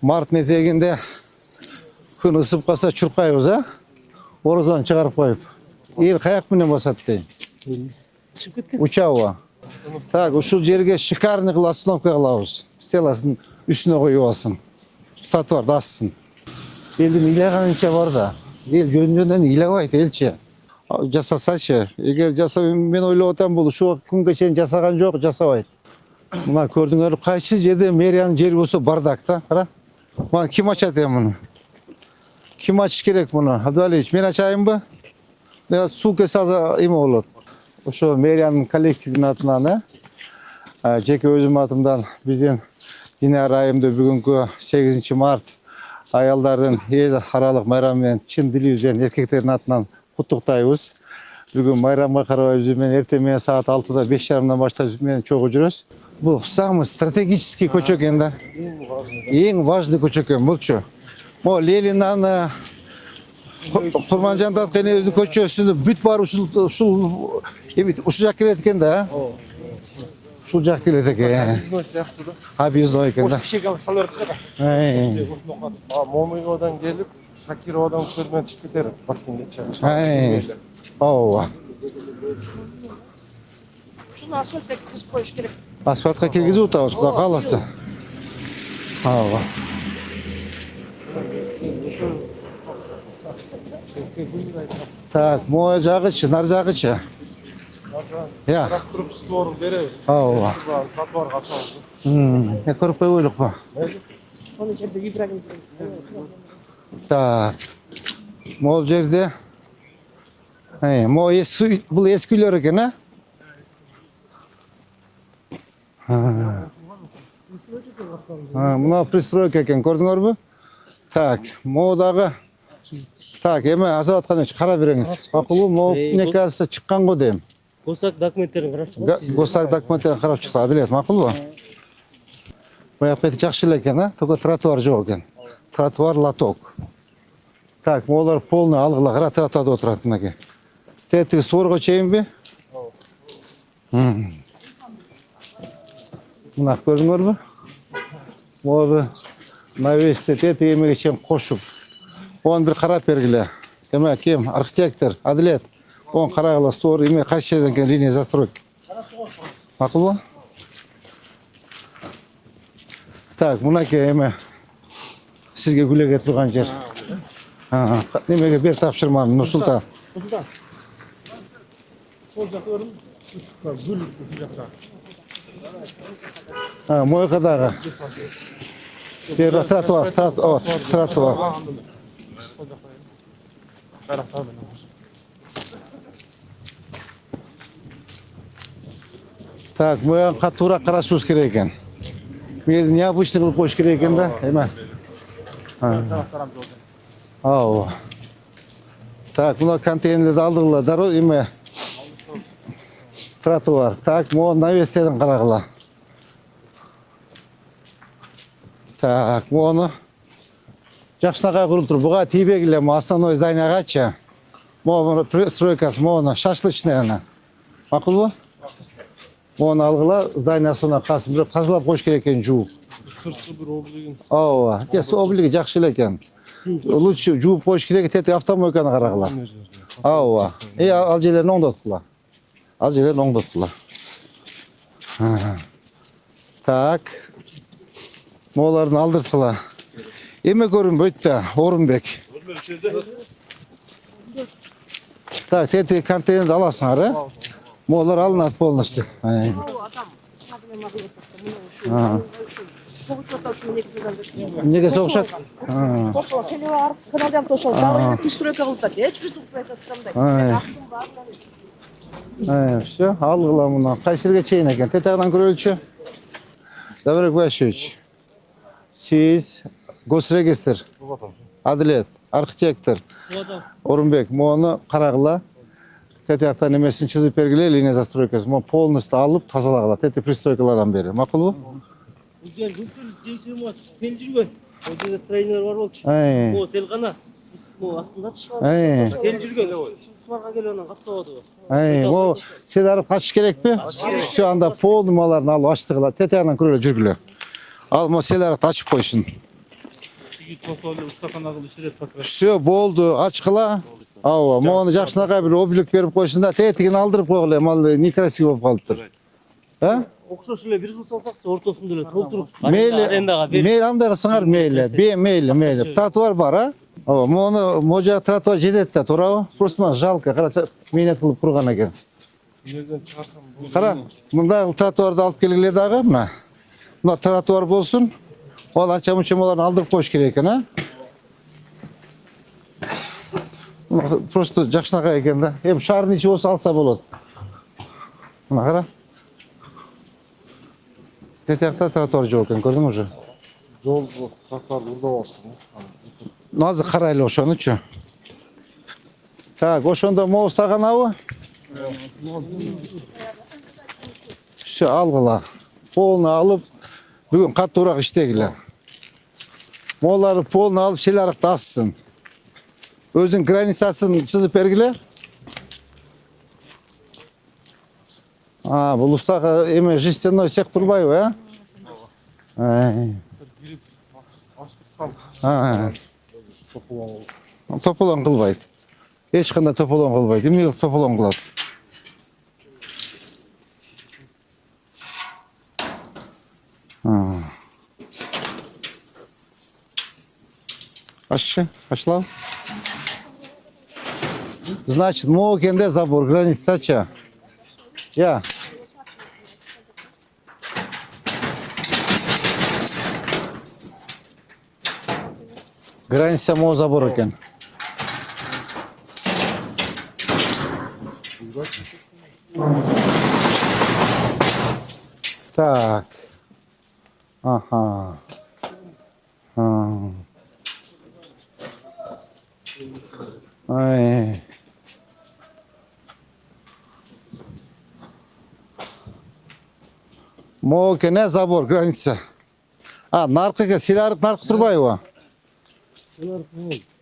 Mart'ın eteğinde gün ısıp kalsa çurkayız ha. Oradan çıkarıp koyup. El kayak mı ne basat deyim. Uçağı var. Так, ушул жерге шикарный кылып остановка кылабыз. Стеласын үстүнө коюп алсын. Татуар дасын. Элдин ыйлаганынча бар да. Эл жөн-жөндөн ыйлагайт элчи. Жасасачы. Эгер жасап мен ойлоп атам бул ушул күнгө чейин жасаган жок, жасабайт. Мына көрдүңөр кайсы жерде мэриянын жери болсо бардак да, кара. Мына ким ачат эми муну? Ким ачыш керек муну? Абдуалиевич, мен ачайынбы? Суу кесе алса эме болот. Ошо мэриянын коллективдин атынан, жеке өзүм атымдан биздин Динара айымды бүгүнкү 8 март аялдардын эл аралык майрамы менен чын дилибизден эркектердин атынан куттуктайбыз. Бүгүн майрамга карабай биз менен эртең менен саат 6-да 5:30 баштап биз менен чогуу жүрөбүз. Бул самый стратегический көчө экен да. Эң важный көчө экен булчу. Могу Лениннан Курманжан Таткенин өзүнүн көчөсүндө бүт бар ушул жак келет экен да. Ушул жак келет экен. Объездной сыяктуу да. Объездной экен да. Фишек алып сала берет да. Момыйгоодон келип, Шакироводон көрмөн чыгып кетер. Бактынгече. Ооба. Шуну асфальтка киргизип коюш керек. Асфальтка киргизип атабыз, Кудай кааласа. Ооба. Так, могу жагычы, нар жагычы. Я. Туруп стор беребиз. Ооба. Татуарга ачабыз. Көрүп койбойлук ба? Аны жерде Ибрагим. Так. Могу жерде. Могу бул эски үйлөр экен, Мына пристройка экен, көрдүңөрбү? Так, могу дагы. Так, эме азап аткан үчүн карап бериңиз. Макулбу, могу некасы чыккан го дейм. Госак документтерин карап чыгып. Госак документтерин карап чыкты, Адилет, макулбу? Бояк бети жакшы эле экен, Только тротуар жок экен. Тротуар лоток. Так, могулар полный алгыла, кара тротуарда отурат мынакей. Тетиги суурго чейинби? Мына көрдүңөрбү? Могу навесте тетиги эмеге чейин кошуп. Он бир карап бергиле. Демек, ким? Архитектор, Адилет. Он карагыла стор эме кайсы жерден экен линия застройки. Макулбу? Так, мынакей эме сизге күлөгө турган жер. Немеге бер тапшырманы, Нурсултан. Сол жакта көрдүм. Гүл жакта. Моюка дагы. Бер тротуар, тротуар. Так, моюка туура карашыбыз керек экен. Мени необычный кылып коюш керек экен да, эме. Ооба. Так, мына контейнерлерди алдыгыла, дароо эме. Тротуар. Так, могу навестерден карагыла. Так, могуну жакшынакай курулуп туруп, буга тийбегиле, основной зданиягачы. Могу стройкасы, могуну шашлычный. Макулбу? Могуну алгыла, зданиясына касып бирок тазалап коюш керек экен, жууп. Сыртқы бір облигин. Ооба. Облиги жакшы эле экен. Лучше жууп коюш керек, тети автомойканы карагыла. Ооба. Ал жерлерин оңдоткула. Так. Моолардын алдырткыла. Эме көрүнбөйт да, Орунбек. Так, тети контейнерди аласыңар, Моолар алынат полностью. Неге согушат? Тошол, сени барып каналдан тошол. Дагы пристройка кылып атат. Эч пристройка кылмайт. Все, алгыла мына. Кайсы жерге чейин экен? Тетагынан көрөлүчү. Даврек Ващевич. Сиз госрегистр. Адилет, архитектор. Орунбек, мону карагыла. Тетактан эмесин чызып бергиле, линия застройкасы. Мону полностью алып тазалагыла. Тети пристройкалардан бери. Макулбу? Жер бүткүл жейсиң сел жүргөн. Ол жерде строениялар бар болчу. О, сел гана. Mo aslında çıkmadı. Sel жүрген. Сыларға келгеннен каттабады. О, сен арып качыш керек пе? Şu anda pol numaralarını al açtığıla. Tetağından kırıyla жүргүлө. Al, mo sel arıp açıp koysun. Ичиги тосолу устакана кылып ишерет покрас. Все болду, ачкыла. Ооба, мону жакшынакай бир облик берип койсун да, тетигин алдырып койгула, ал некрасиво болуп калыптыр. А? Окшош эле бир жыл салсакчы ортосунда эле толтуруп Мейли, арендага берип. мейли андай кылсаңар мейли, мейли. Тротуар бар, а? Ооба, могу тротуар жетет да, туурабы? Просто мына жалко, карача мээнет кылып курган экен. Жерден чыгарсам бул Кара, мындай тротуарды алып келгиле дагы, мына. Мына тротуар болсун. Ол анча-мунча аларды алдырып коюш керек экен, а? Просто жакшынакай экен да. Эми шаардын ичи болсо алса болот. Мына кара. Тетиякта тротуар жок экен, көрдүңүз уже? жол бул тротуар урда болсун. Азыр карайлы ошонучу. Так, ошондо моус таганабы? Все, алгыла. Полный алып, бүгүн каттуураак иштегиле. Моларды полный алып, шеларыкты ассын. Өзүнүн границасын чызып бергиле. Бул устага эме жестяной сек турбайбы, а? Аштырсам Тополон кылбайт. Эч кандай тополон кылбайт. Эмне тополон кылат? Аччы, ачыла. Значит, могу кенде забор границача. Я. Граница могу забор экен. Так. Ага. Ай. Могу кене забор граница. Наркыга силарык наркы турбайбы?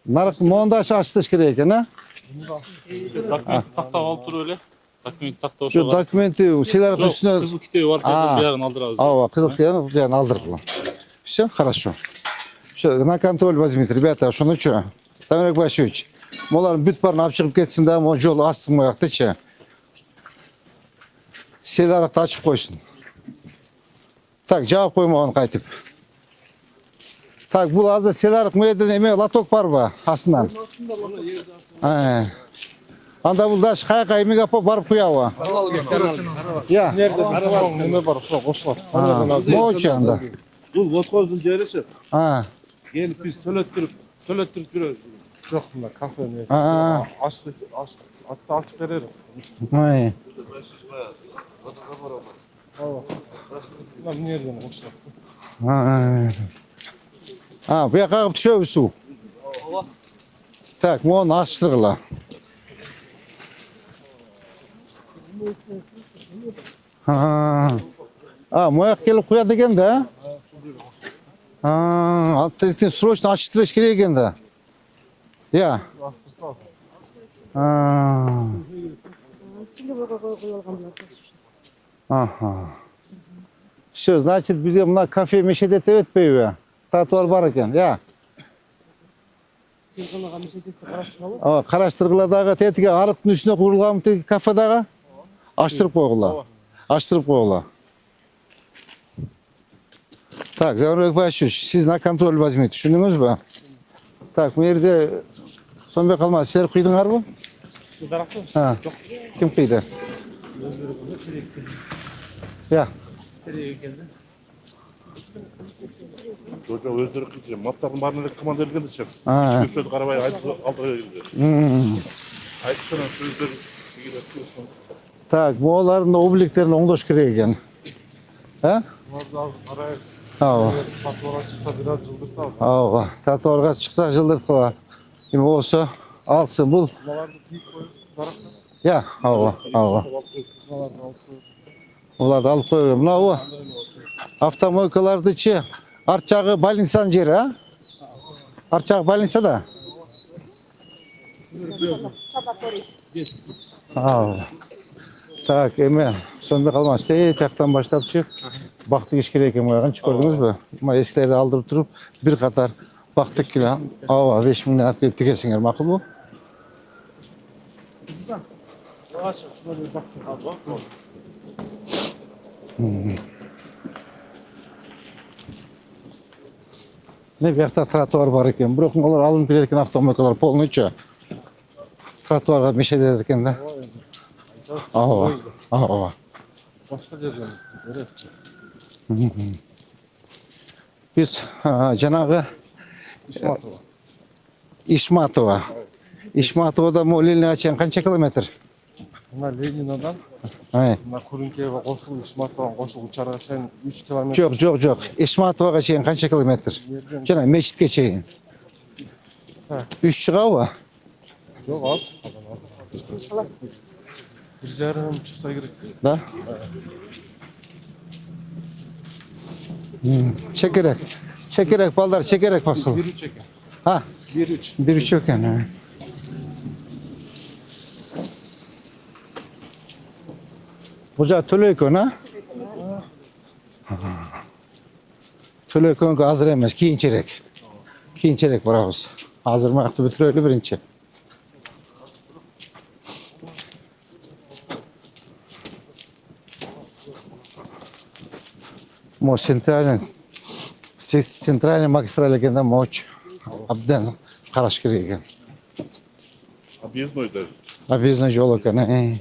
Наркы монда ачтыш керек экен, а? Документ тактап алып туруп эле. Документ тактап Şu ошого. dokumenti силарык үстүнө. Кызыл китеби бар жерде биягын алдырабыз. Ооба, кызыл китебин биягын алдырдыла. Все, хорошо. Все, на контроль возьмите, ребята, ошонучу. Тамирбек Башевич, молардын бүт баарын алып чыгып кетсин да, могу жол ассың мояктычы. Силарыкты ачып койсун. Так, жаап коймогон кайтып. Так, бул азыр силарык мээден эме лоток барбы астынан? Анда бул даш каяка эмеге алып барып куябы? Я. неме бар, ошо кошулат. Могучу анда. Бул воткоздун жериси. Келип Биз төлөттүрүп жүрөбүз. Жок, мына кафе не. Ачса ачып берер. Ай. Мына эмнеден кошулат. Буяка кагып түшөбүз суу. Так, мону ачтыргыла. Мояк келип куят экен да? Алтын срочно ачтырыш керек экен да. Я. Все, значит, бизге мына кафе мешет этпейби? Тротуар бар экен, я. Селканага мешет этсе караштырабы? Караштыргыла дагы тетиге арыктын үстүнө курулган тиги кафе дагы ачтырып койгула. Ачтырып койгула. Так, Замирбек Башевич, сиз на контроль возьмите, түшүндүңүзбү? Так, бу жерде сонбой калмады, силер кыйдыңарбы? Ким кыйды? Я. Жожо өздөрү кыйчы. Маттардын баарына эле команда берген дешем. Көчөдү карабай айтып алдыра келди. Айтып сөздөр тигилеп. Так, булардын обликтерин оңдош керек экен. Ооба. Тротуарга чыкса бир аз жылдыртабыз. Ооба. Тротуарга чыкса жылдырткыла. Эми болсо алсын бул. Я, ооба. Буларды алып коюр. Мынабы автомойкалардычы арт жагы больницанын жери, а? Арт жагы больницада? Так, эме сонбой калмашы. Тияктан баштап чык. Бакты киш керек экен моягынчы, көрдүңүзбү? Мына эскилерди алдырып туруп, бир катар Baktık ki lan. Ava 5 milyar alıp gelip dikesinger makul mu? Ne bir yakta trotuar var eken. Bırakın onlar alınıp giderken avtomobillar polnuyça. Trotuarga meşe derken de. Ava. Ava. Başka yerden. Evet. Biz janağı İsmatova. İşmatova. İşmatova'da Molil'ne açan kaç kilometre? Bunlar Lenina'dan, He. bunlar Kurunkey'e koşul, İsmatova'ya koşul uçarak sen 3 kilometre. Yok. İşmatova'ya açan kaç kilometre? Jana meçit geçeyin. 3 çığa va. Yok az. Bir yarım çıksa gerek. Da. Çekerek. Çekerek baldar çekerek Pascal. 1-3 çekin. Ha. 1-3. Bir üç yok yani. Hoca Tölöykön ha? Tölöykön hazır emez. Kiyinçerek. Kiyinçerek varağız. Hazır mı? Aktı bütün öyle birinci. Mo центральный магистраль ekenden moç abden karaş kiregen. Объездной даже. Объездной жол eкен.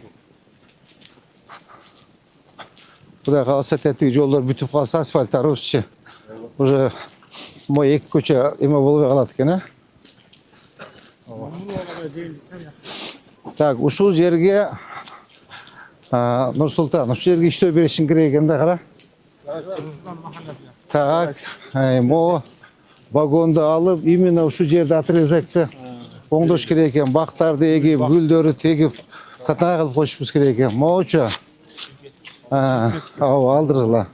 Kuda kalsa tetik yollar bütüp kalsa asfaltlar uççu. Уже mo ek koça ema bolup kalat eкен. Так, ушул жерге Нурсултан, ушул жерге иштөө беришин керек экен да кара. Так, мо вагонду алып, именно ушул жерде отрезекти оңдош керек экен, бактарды эгип, гүлдөрдү тегип, катнай кылып коюшубуз керек экен. Моочу. Алдыргыла.